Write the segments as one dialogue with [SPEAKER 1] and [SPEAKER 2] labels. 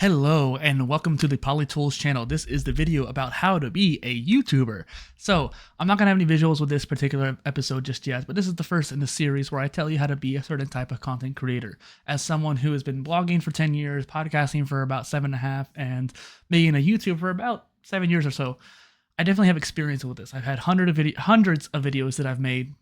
[SPEAKER 1] Hello and welcome to the PolyTools channel. This is the video about how to be a YouTuber. So I'm not going to have any visuals with this particular episode just yet, but this is the first in the series where I tell you how to be a certain type of content creator. As someone who has been blogging for 10 years, podcasting for about 7.5, and being a YouTuber for about 7 years or so, I definitely have experience with this. I've had hundreds of videos that I've made,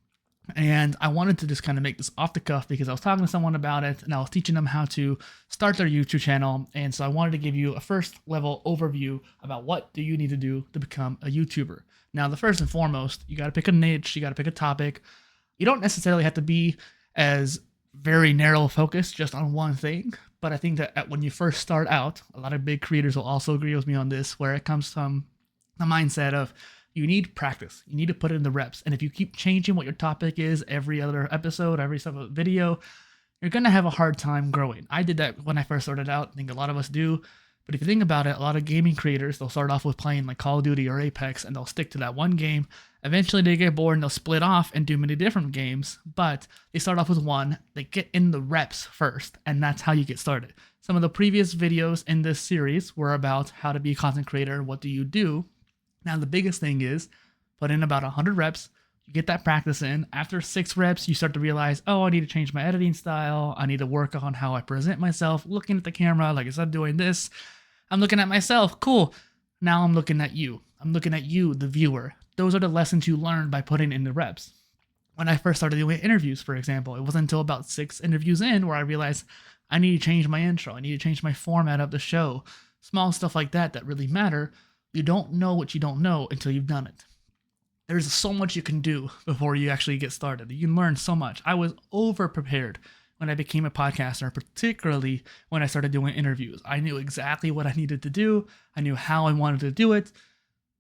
[SPEAKER 1] and I wanted to just kind of make this off the cuff because I was talking to someone about it and I was teaching them how to start their YouTube channel. And so I wanted to give you a first level overview about what do you need to do to become a YouTuber. Now, the first and foremost, you got to pick a niche, you got to pick a topic. You don't necessarily have to be as very narrow focused just on one thing. But I think that when you first start out, a lot of big creators will also agree with me on this, where it comes from the mindset of you need practice. You need to put in the reps. And if you keep changing what your topic is every other episode, every video, you're going to have a hard time growing. I did that when I first started out. I think a lot of us do. But if you think about it, a lot of gaming creators, they'll start off with playing like Call of Duty or Apex, and they'll stick to that one game. Eventually they get bored and they'll split off and do many different games, but they start off with one. They get in the reps first, and that's how you get started. Some of the previous videos in this series were about how to be a content creator. What do you do? Now, the biggest thing is put in about 100 reps. You get that practice in. After 6 reps, you start to realize, oh, I need to change my editing style. I need to work on how I present myself, looking at the camera. Like I said, doing this. I'm looking at myself. Cool. Now I'm looking at you. I'm looking at you, the viewer. Those are the lessons you learn by putting in the reps. When I first started doing interviews, for example, it wasn't until about 6 interviews in where I realized I need to change my intro. I need to change my format of the show. Small stuff like that that really matter. You don't know what you don't know until you've done it. There's so much you can do before you actually get started. You can learn so much. I was over prepared when I became a podcaster, particularly when I started doing interviews. I knew exactly what I needed to do. I knew how I wanted to do it,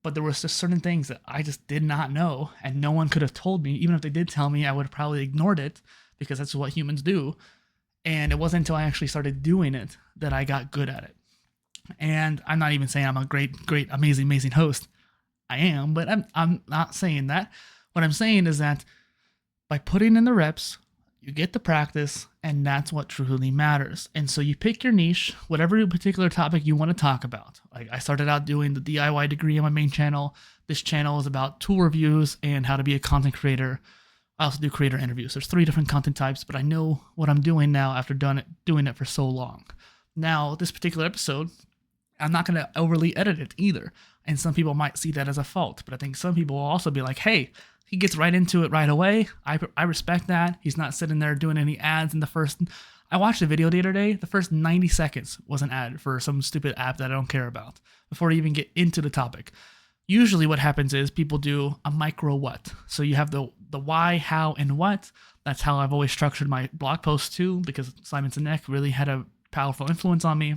[SPEAKER 1] but there was just certain things that I just did not know, and no one could have told me. Even if they did tell me, I would have probably ignored it because that's what humans do. And it wasn't until I actually started doing it that I got good at it. And I'm not even saying I'm a great, amazing host. I am, but I'm not saying that. What I'm saying is that by putting in the reps, you get the practice, and that's what truly matters. And so you pick your niche, whatever particular topic you want to talk about. Like I started out doing the DIY degree on my main channel. This channel is about tool reviews and how to be a content creator. I also do creator interviews. There's 3 different content types, but I know what I'm doing now after doing it for so long. Now, this particular episode, I'm not going to overly edit it either. And some people might see that as a fault, but I think some people will also be like, hey, he gets right into it right away. I respect that. He's not sitting there doing any ads in the first. I watched a video the other day. The first 90 seconds was an ad for some stupid app that I don't care about before you even get into the topic. Usually what happens is people do a micro what. So you have the why, how, and what. That's how I've always structured my blog posts too, because Simon Sinek really had a powerful influence on me.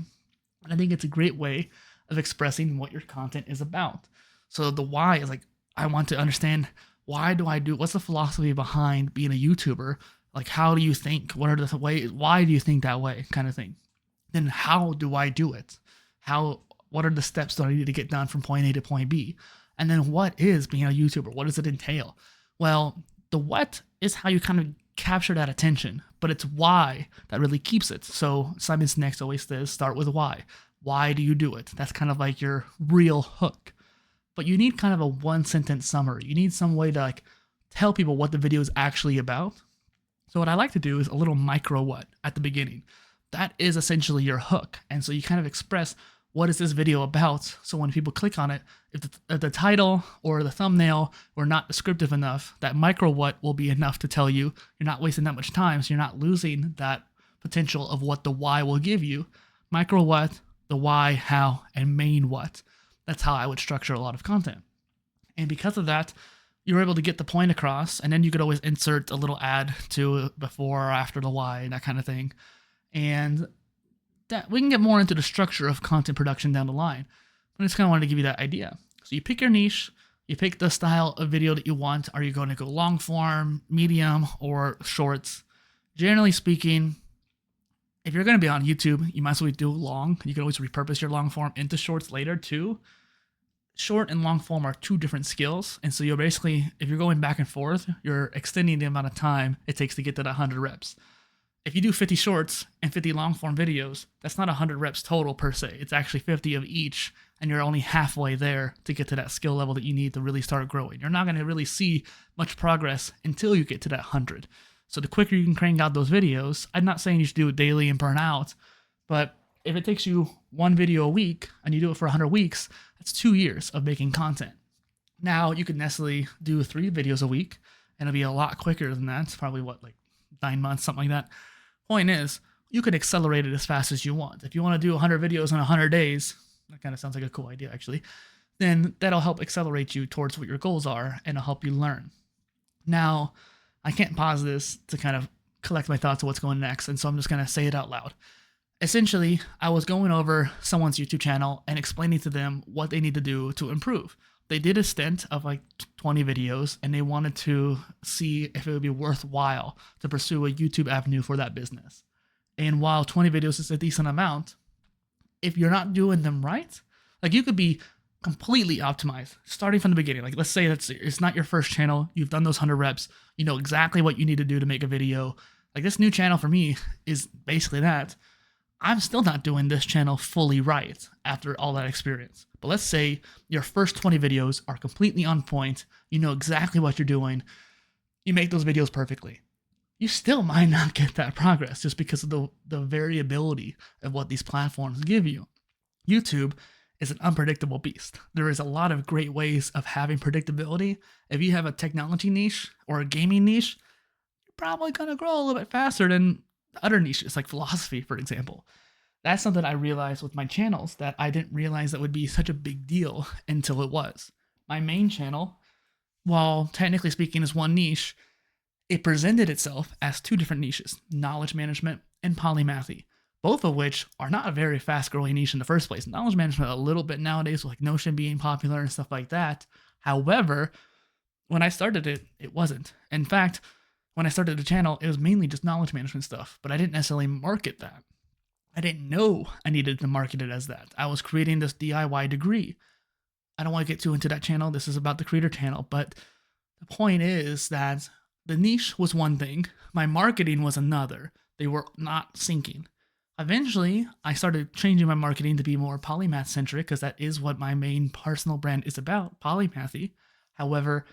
[SPEAKER 1] And I think it's a great way of expressing what your content is about. So the why is like, I want to understand, why do I do, what's the philosophy behind being a YouTuber? Like, how do you think? What are the ways, why do you think that way, kind of thing? Then how do I do it? What are the steps that I need to get done from point A to point B? And then what is being a YouTuber? What does it entail? Well, the what is how you kind of capture that attention, but it's why that really keeps it. So Simon Sinek always says, start with why. Why do you do it? That's kind of like your real hook. But you need kind of a 1-sentence summary. You need some way to like tell people what the video is actually about. So what I like to do is a little micro what at the beginning. That is essentially your hook. And so you kind of express, what is this video about? So when people click on it, if the title or the thumbnail were not descriptive enough, that micro what will be enough to tell you you're not wasting that much time, so you're not losing that potential of what the why will give you. Micro what, the why, how, and main what. That's how I would structure a lot of content. And because of that, you're able to get the point across, and then you could always insert a little ad to before or after the why and that kind of thing. And that we can get more into the structure of content production down the line. But I just kind of wanted to give you that idea. So you pick your niche, you pick the style of video that you want. Are you going to go long form, medium, or shorts? Generally speaking, if you're going to be on YouTube, you might as well do long. You can always repurpose your long form into shorts later too. Short and long form are 2 different skills. And so you're basically, if you're going back and forth, you're extending the amount of time it takes to get to that 100 reps. if you do 50 shorts and 50 long form videos, that's not 100 reps total per se. It's actually 50 of each, and you're only halfway there to get to that skill level that you need to really start growing. You're not going to really see much progress until you get to that 100. So the quicker you can crank out those videos, I'm not saying you should do it daily and burn out, but if it takes you one video a week and you do it for 100 weeks, that's 2 years of making content. Now you could necessarily do 3 videos a week, and it'll be a lot quicker than that. It's probably like 9 months, something like that. Point is, you can accelerate it as fast as you want. If you want to do 100 videos in 100 days, that kind of sounds like a cool idea actually, then that'll help accelerate you towards what your goals are and it'll help you learn. Now, I can't pause this to kind of collect my thoughts of what's going next, and so I'm just going to say it out loud. Essentially, I was going over someone's YouTube channel and explaining to them what they need to do to improve. They did a stint of like 20 videos and they wanted to see if it would be worthwhile to pursue a YouTube avenue for that business. And while 20 videos is a decent amount, if you're not doing them right, like you could be completely optimized starting from the beginning. Like let's say it's not your first channel, you've done those 100 reps, you know exactly what you need to do to make a video. Like this new channel for me is basically that. I'm still not doing this channel fully right after all that experience. But let's say your first 20 videos are completely on point. You know exactly what you're doing. You make those videos perfectly. You still might not get that progress just because of the variability of what these platforms give you. YouTube is an unpredictable beast. There is a lot of great ways of having predictability. If you have a technology niche or a gaming niche, you're probably going to grow a little bit faster than other niches like philosophy, for example. That's something I realized with my channels that I didn't realize that would be such a big deal until it was. My main channel, while technically speaking is one niche, it presented itself as 2 different niches, knowledge management and polymathy, both of which are not a very fast growing niche in the first place. Knowledge management a little bit nowadays with like Notion being popular and stuff like that. However, when I started it, it wasn't. In fact, when I started the channel, it was mainly just knowledge management stuff, but I didn't necessarily market that. I didn't know I needed to market it as that. I was creating this DIY degree. I don't want to get too into that channel. This is about the creator channel, but the point is that the niche was one thing. My marketing was another. They were not syncing. Eventually, I started changing my marketing to be more polymath centric because that is what my main personal brand is about, polymathy. However,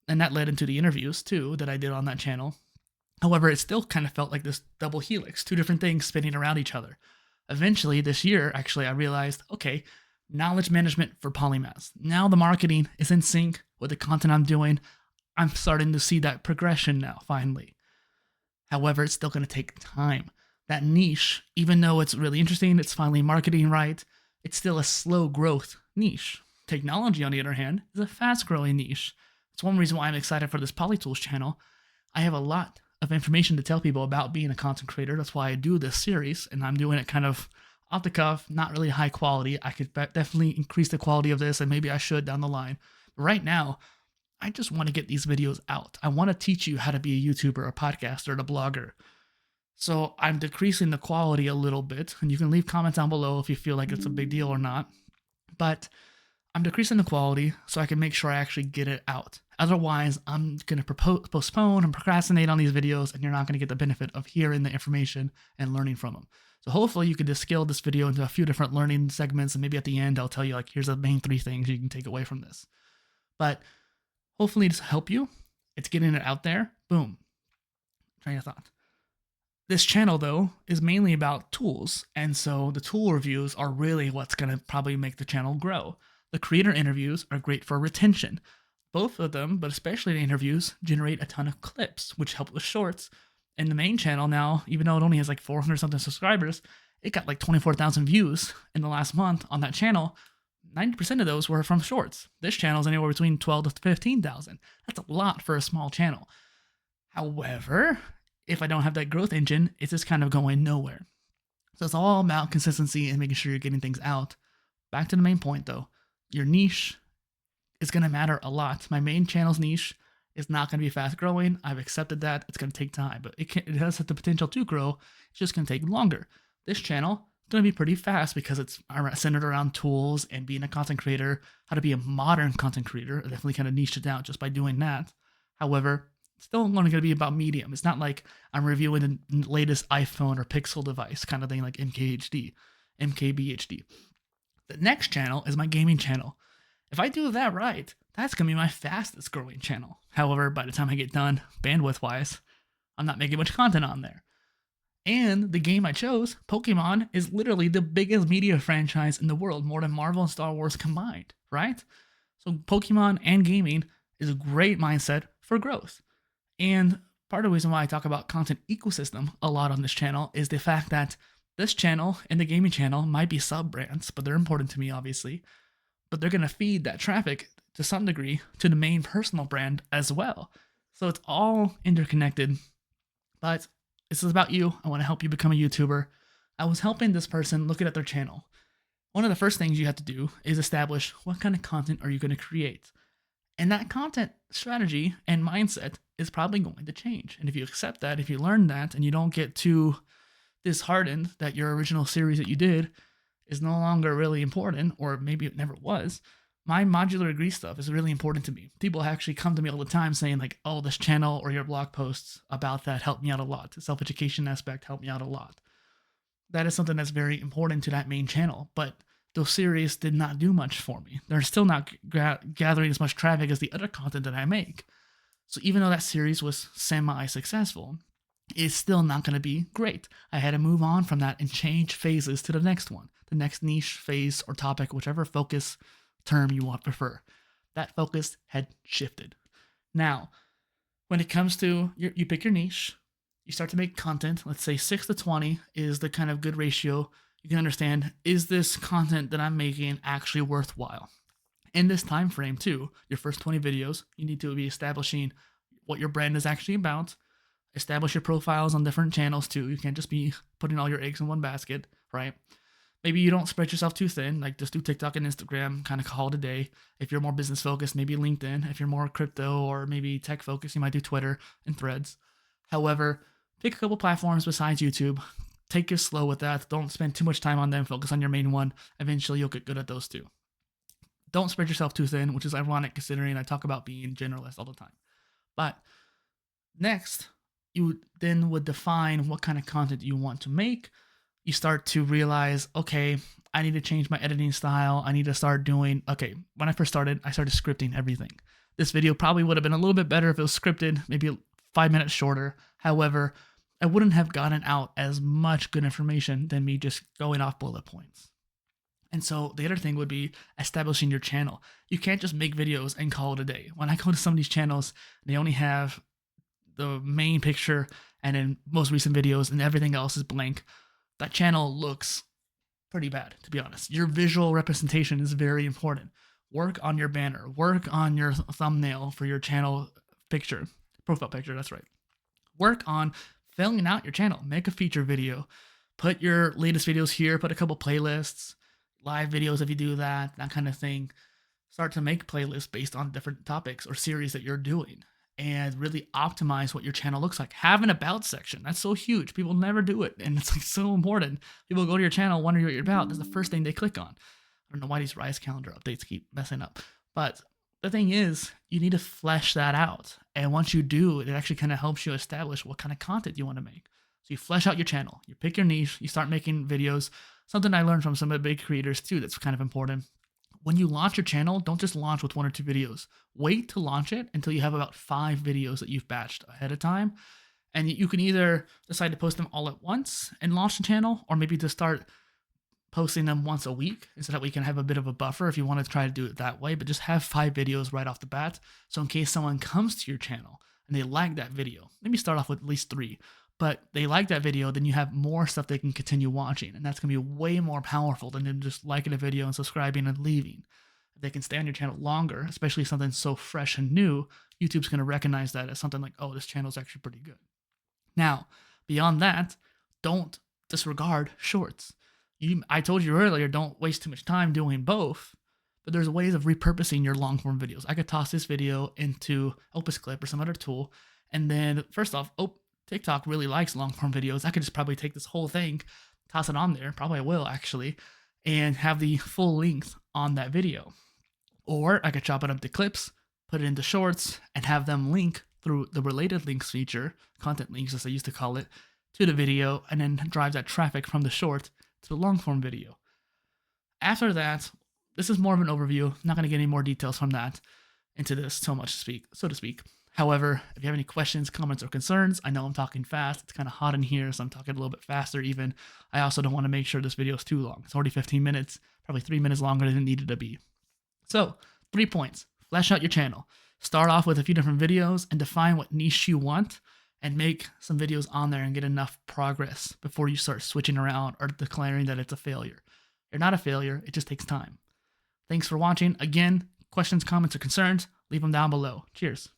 [SPEAKER 1] and that led into the interviews too that I did on that channel. However, it still kind of felt like this double helix, 2 different things spinning around each other. Eventually, this year, actually, I realized, okay, knowledge management for polymaths. Now the marketing is in sync with the content I'm doing. I'm starting to see that progression now, finally. However, it's still going to take time. That niche, even though it's really interesting, it's finally marketing right, it's still a slow growth niche. Technology, on the other hand, is a fast growing niche. It's one reason why I'm excited for this PolyTools channel. I have a lot of information to tell people about being a content creator. That's why I do this series, and I'm doing it kind of off the cuff, not really high quality. I could definitely increase the quality of this, and maybe I should down the line. But right now, I just want to get these videos out. I want to teach you how to be a YouTuber, a podcaster, and a blogger. So I'm decreasing the quality a little bit, and you can leave comments down below if you feel like it's a big deal or not. But I'm decreasing the quality so I can make sure I actually get it out. Otherwise, I'm going to postpone and procrastinate on these videos, and you're not going to get the benefit of hearing the information and learning from them. So hopefully you could distill this video into a few different learning segments, and maybe at the end I'll tell you like, here's the main 3 things you can take away from this. But hopefully it's help you. It's getting it out there. Boom. Train of thought. This channel, though, is mainly about tools, and so the tool reviews are really what's going to probably make the channel grow. The creator interviews are great for retention. Both of them, but especially the interviews, generate a ton of clips, which help with shorts. And the main channel now, even though it only has like 400 something subscribers, it got like 24,000 views in the last month on that channel. 90% of those were from shorts. This channel is anywhere between 12 to 15,000. That's a lot for a small channel. However, if I don't have that growth engine, it's just kind of going nowhere. So it's all about consistency and making sure you're getting things out. Back to the main point though, your niche is going to matter a lot. My main channel's niche is not going to be fast growing. I've accepted that. It's going to take time, but it has the potential to grow. It's just going to take longer. This channel is going to be pretty fast because it's centered around tools and being a content creator, how to be a modern content creator. I definitely kind of niched it out just by doing that. However, still only going to be about medium. It's not like I'm reviewing the latest iPhone or Pixel device kind of thing like MKBHD. The next channel is my gaming channel. If I do that right, that's going to be my fastest growing channel. However, by the time I get done, bandwidth wise, I'm not making much content on there. And the game I chose, Pokemon, is literally the biggest media franchise in the world, more than Marvel and Star Wars combined, right? So Pokemon and gaming is a great mindset for growth. And part of the reason why I talk about content ecosystem a lot on this channel is the fact that this channel and the gaming channel might be sub-brands, but they're important to me, obviously. But they're going to feed that traffic to some degree to the main personal brand as well. So it's all interconnected. But this is about you. I want to help you become a YouTuber. I was helping this person look at their channel. One of the first things you have to do is establish what kind of content are you going to create. And that content strategy and mindset is probably going to change. And if you accept that, if you learn that, and you don't get too disheartened that your original series that you did is no longer really important, or maybe it never was, my modular agree stuff is really important to me. People actually come to me all the time saying like, oh, this channel or your blog posts about that helped me out a lot. The self-education aspect helped me out a lot. That is something that's very important to that main channel, but those series did not do much for me. They're still not gathering as much traffic as the other content that I make. So even though that series was semi-successful, it's still not going to be great. I had to move on from that and change phases to the next one, the next niche phase or topic, whichever focus term you want prefer. That focus had shifted. Now, when it comes to you pick your niche, you start to make content. Let's say 6-20 is the kind of good ratio. You can understand, is this content that I'm making actually worthwhile? In this time frame too, your first 20 videos, you need to be establishing what your brand is actually about. Establish your profiles on different channels too. You can't just be putting all your eggs in one basket, right? Maybe you don't spread yourself too thin, like just do TikTok and Instagram, kind of call it a day. If you're more business focused, maybe LinkedIn. If you're more crypto or maybe tech focused, you might do Twitter and Threads. However, pick a couple platforms besides YouTube. Take it slow with that. Don't spend too much time on them. Focus on your main one. Eventually, you'll get good at those too. Don't spread yourself too thin, which is ironic considering I talk about being generalist all the time. But next, you then would define what kind of content you want to make. You start to realize, okay, I need to change my editing style. I need to start doing, okay, when I first started, I started scripting everything. This video probably would have been a little bit better if it was scripted, maybe 5 minutes shorter. However, I wouldn't have gotten out as much good information than me just going off bullet points. And so the other thing would be establishing your channel. You can't just make videos and call it a day. When I go to some of these channels, they only have the main picture and in most recent videos and everything else is blank. That channel looks pretty bad, to be honest. Your visual representation is very important. Work on your banner. Work on your thumbnail for your channel picture. Profile picture, that's right. Work on filling out your channel. Make a feature video. Put your latest videos here. Put a couple playlists. Live videos if you do that kind of thing. Start to make playlists based on different topics or series that you're doing and really optimize what your channel looks like. Have an about section. That's so huge. People never do it, and it's like so important. People go to your channel, wonder what you're about. That's the first thing they click on. I don't know why these Rise calendar updates keep messing up, but the thing is, you need to flesh that out. And once you do, it actually kind of helps you establish what kind of content you want to make. So you flesh out your channel, you pick your niche, you start making videos. Something I learned from some of the big creators too that's kind of important. When you launch your channel, don't just launch with 1 or 2 videos. Wait to launch it until you have about 5 videos that you've batched ahead of time. And you can either decide to post them all at once and launch the channel, or maybe to start posting them once a week so that we can have a bit of a buffer if you want to try to do it that way. But just have 5 videos right off the bat. So in case someone comes to your channel and they like that video, maybe start off with at least 3. But they like that video, then you have more stuff they can continue watching. And that's going to be way more powerful than them just liking a video and subscribing and leaving. If they can stay on your channel longer, especially something so fresh and new, YouTube's going to recognize that as something like, oh, this channel is actually pretty good. Now, beyond that, don't disregard shorts. I told you earlier, don't waste too much time doing both. But there's ways of repurposing your long-form videos. I could toss this video into Opus Clip or some other tool. And then, first off, TikTok really likes long-form videos. I could just probably take this whole thing, toss it on there, probably I will actually, and have the full length on that video. Or I could chop it up to clips, put it into shorts, and have them link through the related links feature, content links as I used to call it, to the video, and then drives that traffic from the short to the long form video. After that, this is more of an overview. I'm not going to get any more details from that into this so to speak. However, if you have any questions, comments, or concerns, I know I'm talking fast. It's kind of hot in here, so I'm talking a little bit faster even. I also don't want to make sure this video is too long. It's already 15 minutes, probably 3 minutes longer than it needed to be. So, 3 points. Flesh out your channel. Start off with a few different videos and define what niche you want and make some videos on there and get enough progress before you start switching around or declaring that it's a failure. You're not a failure, it just takes time. Thanks for watching. Again, questions, comments, or concerns, leave them down below. Cheers.